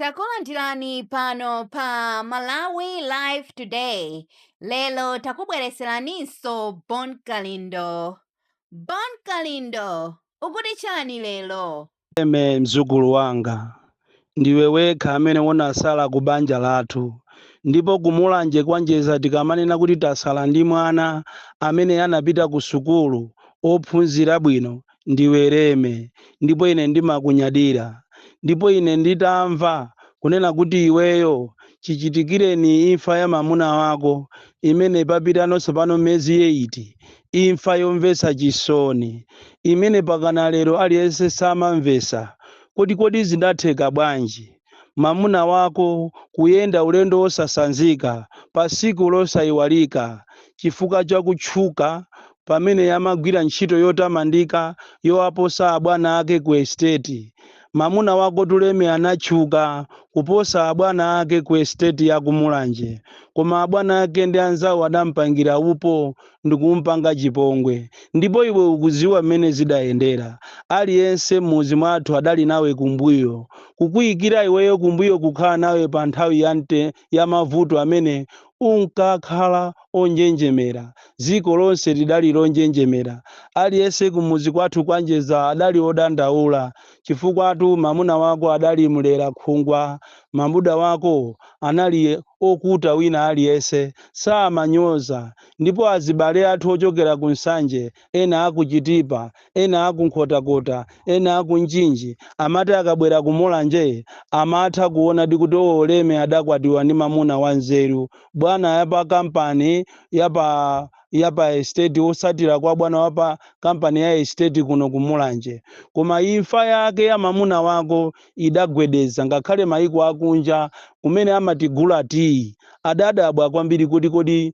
Takulandirani pano pa Malawi Live Today. Lelo takubwereseraninso Bon Kalindo. Bon Kalindo, ukuti chani lelo? Mzukulu wanga ndiwe wekha amene unasala ku banja lathu, ndipo kumulanje kwanjeza tikamanena kuti tasala ndi mwana amene anapita ku sukulu ophunzira bwino ndiwe Leme, ndipo ine ndimakunyadira, ndipo ine nditamva kunena kuti iweyo chichitikireni imfa ya mamuna wako imene papita nonse pano miyezi 8, imfa yomvetsa chisoni imene pakana lero aliyense samamvetsa. Kodi zindatheka bwanji mamuna wako kuyenda ulendo wosasanzika pa tsiku losayiwalika chifukwa cha kutchuka pamene yamagwira ntchito yotamandika yowaposa abwana ake ku estate? Mamuna wako Leme anatchuka kuposa abwana ake ku estate ya kumulanje, koma abwana ake ndi anzawo adampangira upo ndikumpanga chipongwe. Ndipo iwe ukuziwa mmene zidayendera. Aliyense m'muzi mwathu adali nawe kumbuyo, kukuyikira iweyo kumbuyo kukhala nawe pa nthawi ya mavuto amene unkakhala onjenjemera. Dziko lonse lidali lonjenjemera. Aliyense kumuzi kwathu kwanjeza adali odandaula chifukwa mamuna wako adali mulera khungwa, mamuda wako anali okuta wina aliyense samanyoza. Ndipo azibale athu ochokera ku Nsanje, ena akuchitipa, ena akunkhotakota, ena akunjinji, amati akabwera kumulanje amatha kuona kuti Leme adakwatiwa ndi mamuna wanzeru, bwana yapa kampani yapa estate osatira kwa bwana wapa kampani ya estate kuno kumulanje. Koma imfa yake ya mamuna wako idagwedeza ngakhale maiko akunja kumene amatigula tii adadabwa kwambiri kuti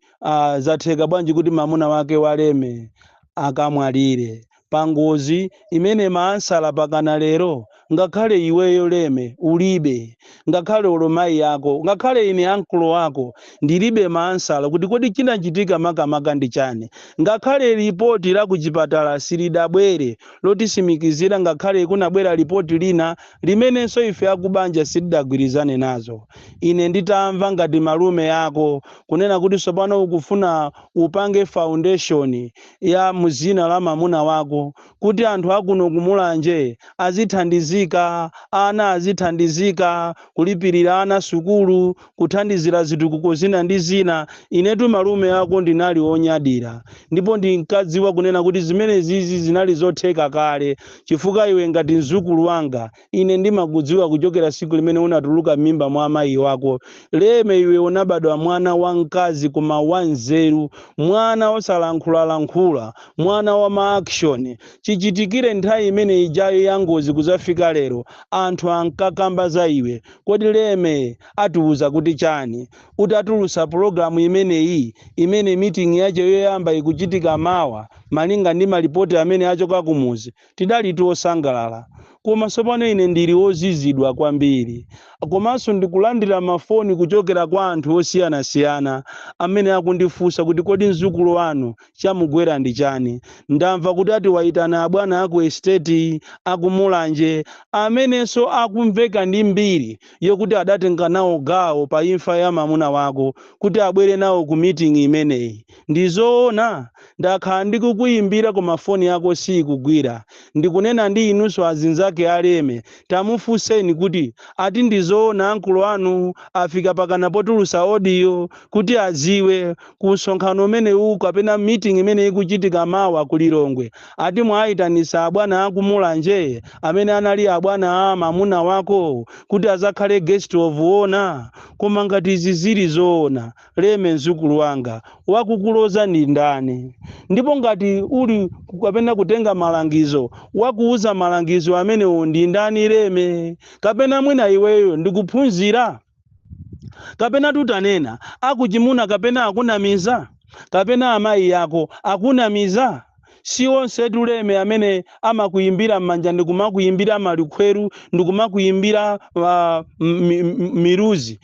zatheka bwanji kuti mamuna wake wa Leme akamwalire pa ngozi imene maansala pakana lero. Ngakhale iweyo Leme ulibe, ngakhale olomayi yako, ngakhale ine ankulo wako ndilibe maansala kuti kodi chinachitika makamaka ndi chani. Ngakhale ripoti la kuchipatala silidabwere lotisimikizira, ngakhale kunabwera ripoti lina limenenso ife akubanja silidagwirizane nazo. Ine nditamva ngati malume yako kunena kuti sopano ukufuna upange foundation ya muzina la mamuna wako kuti anthu akuno kumulanje azithandizika, ana azithandizika, kulipirira ana sukulu, kuthandizira zitukuko zina ndi zina. Inetu malume yako ndinali onyadira, ndipo ndinkadziwa kunena kuti zimene zizi zinali zotheka kale chifukwa iwe ngati mzukulu wanga ine ndimakudziwa kuchokera siku limene unatuluka m'mimba mwa amayi wako. Leme, iwe unabadwa mwana wamkazi koma wanzeru, mwana osalankhula, mwana wa ma-action. Chichitikire nthawi imene ijayo ya ngozi kuzafika lero anthu ankakamba za iwe. Kodi Leme atiuza kuti chani? Utatulusa programu imeneyi imene meeting yacho yoyamba ikuchitika mawa malinga ndi malipoti amene achoka kumuzi, tidali tosangalala. Koma sopano ine ndili ozizidwa kwambiri, komanso ndikulandira mafoni kuchokera kwa anthu osiyanasiyana amene akundifunsa kuti kodi mzukulu wanu chamugwera ndi chani. Ndamva kuti ati waitana abwana aku estate akumulanje amenenso akumveka ndi mbiri yokuti adatenga nawo gawo pa imfa ya mamuna wako kuti abwere nawo ku meeting imeneyi. Ndizoona ndakhala ndikukuyimbira koma foni yako sikugwira. Ndikunena ndi inunso azinzake a Leme, tamufunseni kuti ati ndizoona ankulo anu afika pakana potulusa audio kuti aziwe ku msonkhano umene uwu kapena meeting imene ikuchitika mawa ku Lilongwe ati mwayitanisa abwana akumulanje amene anali abwana a mamuna wako kuti azakhale guest of honor. Koma ngati izi zili zoona, Leme mzukulu wanga wakukuloza ndi ndani? Ndipo ngati uli kapena kutenga malangizo, wakuuza malangizo amene ndi ndani Leme? Kapena mwina iweyo ndikuphunzira? Kapena tutanena akuchimuna kapena akunamiza? Kapena amayi yako akunamiza? Si onse Leme amene amakuyimbira m'manja ndikumakuyimbira malikhweru, ndikumakuyimbira miruzi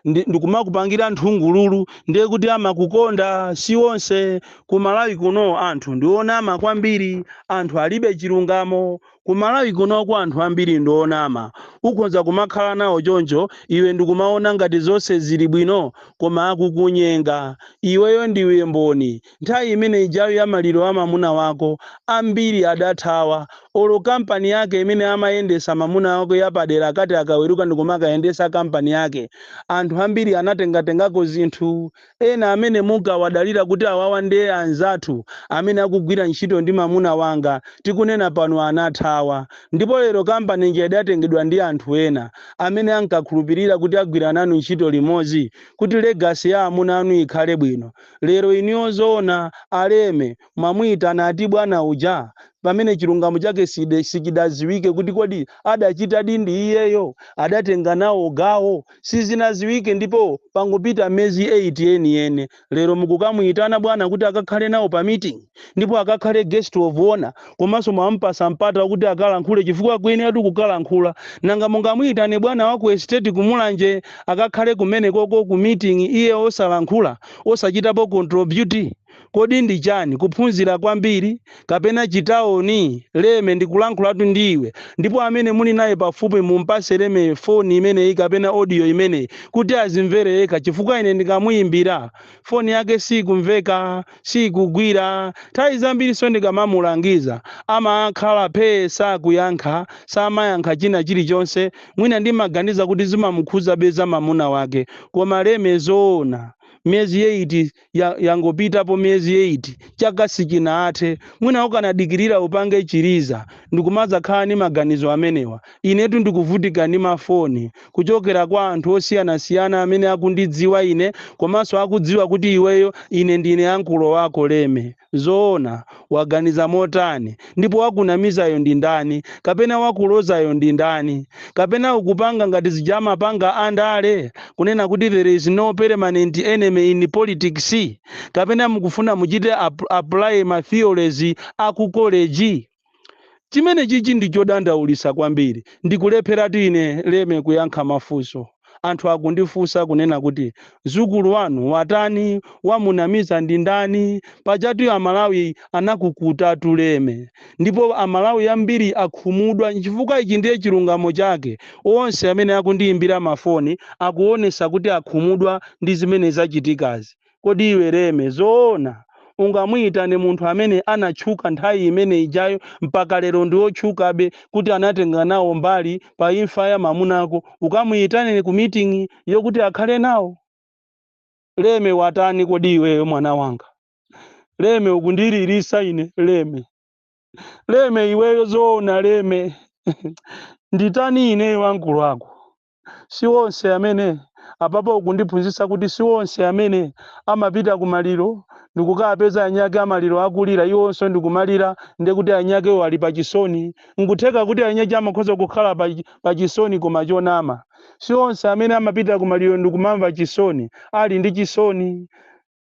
ndikumakupangira nthungululu ndiye kuti amakukonda si onse. Ku Malawi kuno anthu ndionama kwambiri, anthu alibe chilungamo. Ku Malawi kunoko anthu ambiri ndionama, ukhoza kumakhala nawo choncho iwe ndikumaona ngati zonse zili bwino koma akukunyenga. Iweyo ndiwe mboni. Nthawi imene ijayo ya maliro a mamuna wako ambiri adathawa, olo kampani yake imene amayendesa mamuna wako yapadera akati akaweruka ndikumakayendesa kampani yake, anthu ambiri anatengatengako zinthu. Ena amene munkawadalira kuti awawa ndiye anzathu amene akugwira ntchito ndi mamuna wanga, tikunena pano anathawa. Ndipo lero kampani nje idatengedwa ndi anthu ena amene ankakhulupirira kuti agwira nanu ntchito limodzi kuti legacy ya amuna anu ikhale bwino. Lero iniyo zoona aleme mwamuyitana ati bwana uja pamene chilungamo chake sichidaziwike kuti kodi adachita dindi iyeyo, adatenga nawo gawo sizinaziwike. Ndipo pangopita mezi 8 yeniyene lero mukukamuyitana bwana kuti akakhale nawo pa meeting ndipo akakhale guest of honor, komanso mwampasa mpata kuti akalankhule chifukwa kwene ati kukalankhula. Nanga mungamuyitane bwana waku estate kumulanje akakhale kumene koko ku meeting iye osalankhula osachitapo contribute? Kodi ndi chani? Kuphunzira kwambiri kapena chitaoni? Leme ndikulankhulatu ndiwe, ndipo amene muli naye pafupi mumpase Leme foni imeneyi kapena audio imeneyi kuti azimvere yekha, chifukwa ine ndikamuyimbira foni yake sikumveka sikugwira. Nthawi zambiri so ndikamamulangiza amakhala pesa kuyankha, samayankha china chilichonse. Mwina ndimaganiza kuti zimamukhuza beza mamuna wake, koma Leme zoona miezi 8 yangopitapo miezi 8 chaka sichinathe. Mwina ukanadikirira upange chiriza ndikumaza khala ni maganizo amenewa. Inetu ndikuvutika ndi mafoni kuchokera kwa anthu osiyanasiyana amene akundidziwa ine komanso akudziwa kuti iweyo ine ndine ankulo wako Leme. Zoona waganiza motani? Ndipo wakunamizayo ndi ndani? Kapena wakulozayo ndi ndani? Kapena ukupanga ngati zijama panga andale kunena kuti there is no permanent enemy in politics? Kapena mukufuna muchite apply ma theories aku college? Chimene chichi ndichodandaulisa kwambiri. Ndikulephera tine Leme kuyankha mafunso. Anthu akundifunsa kunena kuti zukulu wanu watani, wamunamiza ndi ndani? Pajatu Amalawi anakukutatu Leme, ndipo Amalawi ambiri akhumudwa chifukwa ichi ndiye chilungamo chake. Onse amene akundiyimbira mafoni akuonesa kuti akhumudwa ndi zimene zachitikazi. Kodi iwe Leme zoona ungamuyitane munthu amene anatchuka nthawi imene ijayo mpaka lero ndi otchukabe kuti anatenga nawo mbali pa imfa ya mamunako, ukamuyitane ku meeting yokuti akhale nawo? Leme watani kodi iweyo mwana wanga? Leme ukundililisa ine Leme. Leme iweyo zoona Leme. Nditani ine wankulu wako? Si wonse amene apapo ukundiphunzitsa kuti si wonse amene amapita kumaliro ndikukapeza anyake amaliro akulira iwonso ndikumalira ndekuti anyake wali pachisoni. Nkutheka kuti anyake amakhoza kukhala pachisoni koma chonama. Si wonse amene amapita kumaliro ndikumamva chisoni ali ndi chisoni.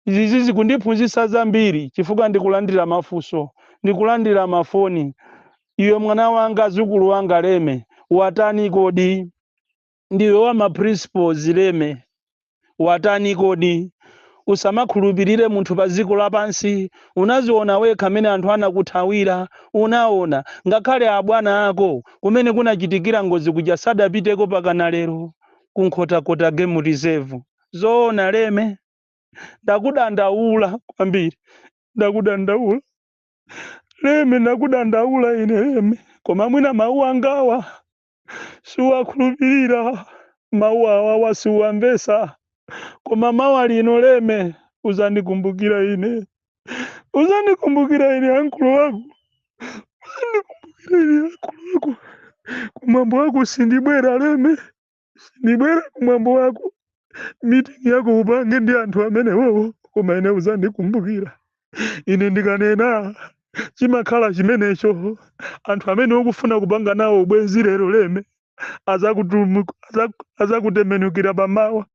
Izi zikundiphunzitsa zambiri chifukwa ndikulandira mafunso, ndikulandira mafoni. Iwe mwana wanga zukulu wanga Leme watani kodi? Ndiwe wa ma principles Leme watani kodi? Usamakhulupirire munthu pa dziko lapansi. Unaziona wekha amene anthu anakuthawira. Unaona ngakhale abwana ako kumene kunachitikira ngozi kuja sadapiteko pakana lero kunkhota game reserve. Zoona Leme. Ndakudandaula kwambiri, ndakudandaula Leme, ndakudandaula ine Leme. Koma mwina mawu angawa siwakhulupirira, mawu awawa siwamvesa. Koma mawu lino Leme uzandikumbukira ine, uzandikumbukira ine ankulu wako, uzandikumbukira ine ankulu wako. Kumwambo wako sindibwera Leme, sindibwera kumwambo wako. Meeting yako upange ndi anthu amene wowo, koma ine uzandikumbukira. Ine ndikanena chimakhala chimenecho. Anthu amene ukufuna kupanga nawo ubwenzi lero Leme azakutembenukira pamawa.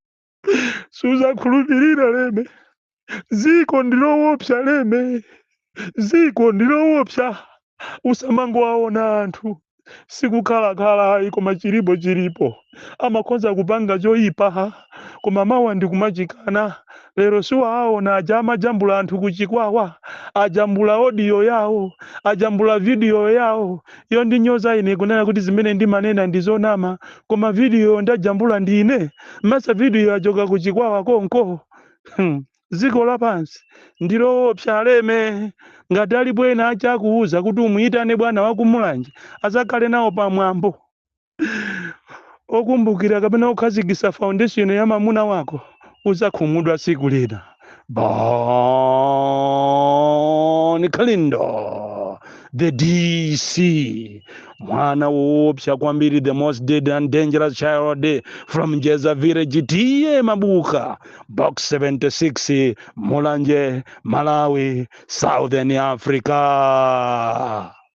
Suzakhulupirira Leme. Ziko ndiloopsa Leme, ziko ndiloopsa. Usamangowaona anthu sikukhalakhala koma chilipo amakhoza kupanga choyipa koma mawa ndikumachikana. Lero siwaona aja amajambula anthu kuchikwawa, ajambula audio yawo, ajambula video yawo. Iyo ndinyoza ine kunena kuti zimene ndimanena ndizonama, koma video ndajambula ndine, masa video achoka kuchikwawa konko. Dziko lapansi ndiloopsa aleme. Ngati ali bwena achakuuza kuti umuyitane bwana wakumulanje azakhale nawo pamwambo okumbukira kapena kukhazikitsa foundation ya mamuna wako, uzakhumudwa siku lina. Bon Kalindo, the DC, mwana woopsa kwambiri, the most dead and dangerous child from Jezavire GTA Mabuka, box 76, Mulanje, Malawi, Southern Africa.